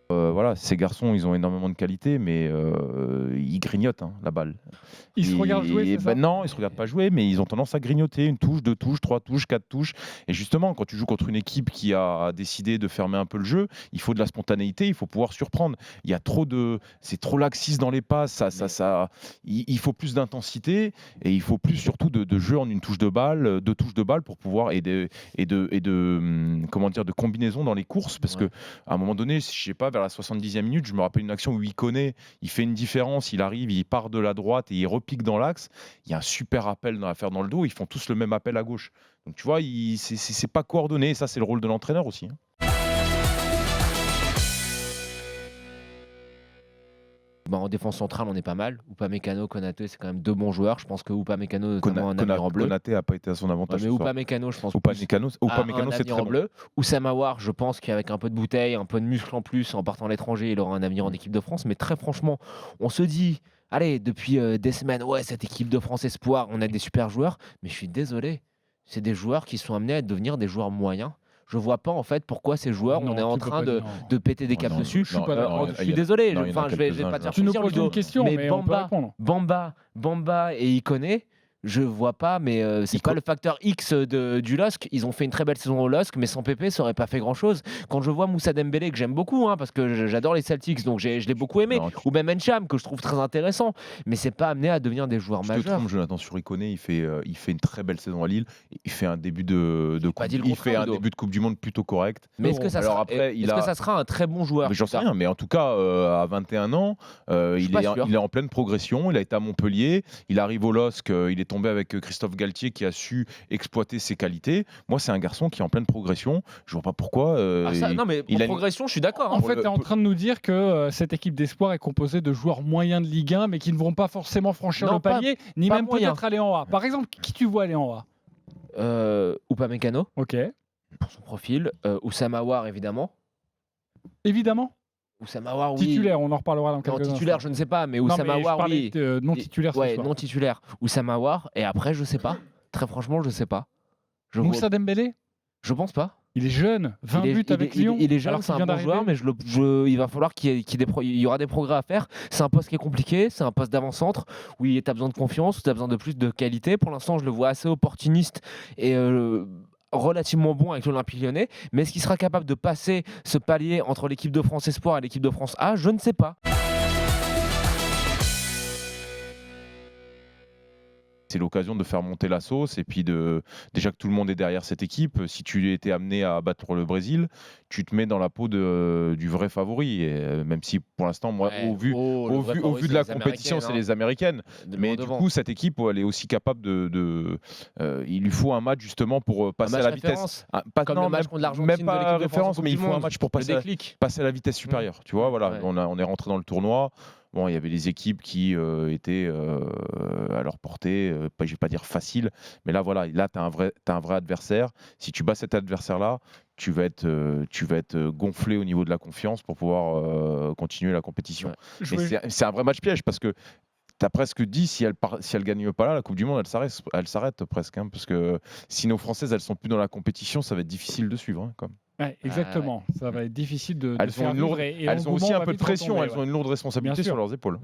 Voilà, ces garçons, ils ont énormément de qualité, mais ils grignotent, hein, la balle. Ils se regardent jouer, c'est ça? Non, ils se regardent pas jouer, mais ils ont tendance à grignoter 1 touche, 2 touches, 3 touches, 4 touches et justement, quand tu joues contre une équipe qui a décidé de fermer un peu le jeu, il faut de la spontanéité, il faut pouvoir surprendre. Il y a trop de c'est trop laxiste dans les passes, il faut plus d'intensité et il faut plus surtout de jeu en 1 touche de balle, 2 touches de balle pour pouvoir comment dire? De combinaison dans les courses parce Ouais. qu'à un moment donné, je sais pas, vers la 70e minute, je me rappelle une action où Ikoné, il fait une différence, il arrive, il part de la droite et il repique dans l'axe. Il y a un super appel à faire dans le dos, ils font tous le même appel à gauche. Donc tu vois, c'est pas coordonné et ça, c'est le rôle de l'entraîneur aussi, hein. Bah, en défense centrale, on est pas mal. Upamecano, Konaté, c'est quand même 2 bons joueurs. Je pense que Upamecano, notamment, un avenir en bleu. Konaté n'a pas été à son Ouais, avantage mais ce soir. Upamecano, je pense Upamecano, un c'est avenir très en bon. bleu. Oussama Aouar, je pense qu'avec un peu de bouteille, un peu de muscle en plus, en partant à l'étranger, il aura un avenir en équipe de France. Mais très franchement, on se dit, allez, depuis des semaines, ouais, cette équipe de France espoir, on a des super joueurs. Mais je suis désolé, c'est des joueurs qui sont amenés à devenir des joueurs moyens. Je vois pas en fait pourquoi ces joueurs, on est en train de péter des câbles non, dessus. non, je suis il y a- désolé, non, il y en a enfin, je vais quelques-uns, pas te faire Tu nous plaisir, poses Ludo, une question, mais on peut répondre. Bamba et Ikoné, je vois pas, mais c'est pas le facteur X du LOSC. Ils ont fait une très belle saison au LOSC, mais sans Pépé, ça aurait pas fait grand-chose. Quand je vois Moussa Dembélé, que j'aime beaucoup, hein, parce que j'adore les Celtics, donc je l'ai beaucoup aimé, Non, ou même Encham, que je trouve très intéressant, mais c'est pas amené à devenir des joueurs Je te majeurs. trompe, Jonathan, sur Ikoné, il fait une très belle saison à Lille. Il fait un début de pas coupe, dit le il contraire, fait un Ludo. début de Coupe du Monde plutôt correct. Mais est-ce que ça Alors sera, après, est-ce que ça sera un très bon joueur Mais j'en plus sais tard rien, mais en tout cas, à 21 ans, suis pas sûr. il est en pleine progression. Il a été à Montpellier, il arrive au LOSC, il est tombé avec Christophe Galtier qui a su exploiter ses qualités. Moi, c'est un garçon qui est en pleine progression. Je vois pas pourquoi. Non, mais il pour a une- progression, je suis d'accord, hein. En fait, tu es en train de nous dire que cette équipe d'espoir est composée de joueurs moyens de Ligue 1, mais qui ne vont pas forcément franchir Non, le palier, ni pas même moyen. peut-être aller en A. Par exemple, qui tu vois aller en A? Upamecano, Ok. pour son profil. Oussama Aouar, évidemment. Évidemment. Oussama Aouar, oui. Titulaire, on en reparlera dans Non, quelques titulaire, instants. je ne sais pas, mais Non, Oussama mais je Aouar, parlais oui. de non titulaire ce Ouais, soir. non titulaire. Oussama Aouar, et après, je sais pas. Très franchement, je sais pas. Moussa Dembélé, Je pense pas. il est jeune, 20 buts avec Lyon. Il est jeune, alors c'est qu'il un vient bon joueur, mais il va falloir qu'il y aura des progrès à faire. C'est un poste qui est compliqué, c'est un poste d'avant-centre où tu as besoin de confiance, où tu as besoin de plus de qualité. Pour l'instant, je le vois assez opportuniste et relativement bon avec l'Olympique Lyonnais. Mais est-ce qu'il sera capable de passer ce palier entre l'équipe de France Espoir et l'équipe de France A? Je ne sais pas. C'est l'occasion de faire monter la sauce et puis déjà que tout le monde est derrière cette équipe. Si tu étais amené à battre le Brésil, tu te mets dans la peau du vrai favori. Et même si pour l'instant, moi, Ouais, au vu de la compétition, c'est les Américaines. Mais du coup, cette équipe, elle est aussi capable il lui faut un match justement pour passer à la vitesse. Comme le match contre l'Argentine Même de pas l'équipe de France référence, en mais il Coupe faut du un Monde. match pour Le déclic. passer à la vitesse supérieure. Tu vois, voilà, Ouais. on est rentré dans le tournoi. Bon, il y avait des équipes qui étaient à leur portée, je ne vais pas dire facile, mais là, voilà, là, tu as un vrai adversaire. Si tu bats cet adversaire-là, tu vas être gonflé au niveau de la confiance pour pouvoir continuer la compétition. Ouais. Mais c'est un vrai match piège parce que tu as presque dit, si elle gagne pas là, la Coupe du Monde, elle s'arrête presque. Hein, parce que si nos Françaises, elles sont plus dans la compétition, ça va être difficile de suivre. Hein, comme. Ouais, exactement. Ça va être difficile de Elles faire ont vivre et elles ont aussi l'engouement un va peu de vite pression, retomber, elles ont une lourde responsabilité Bien sûr. sur leurs épaules.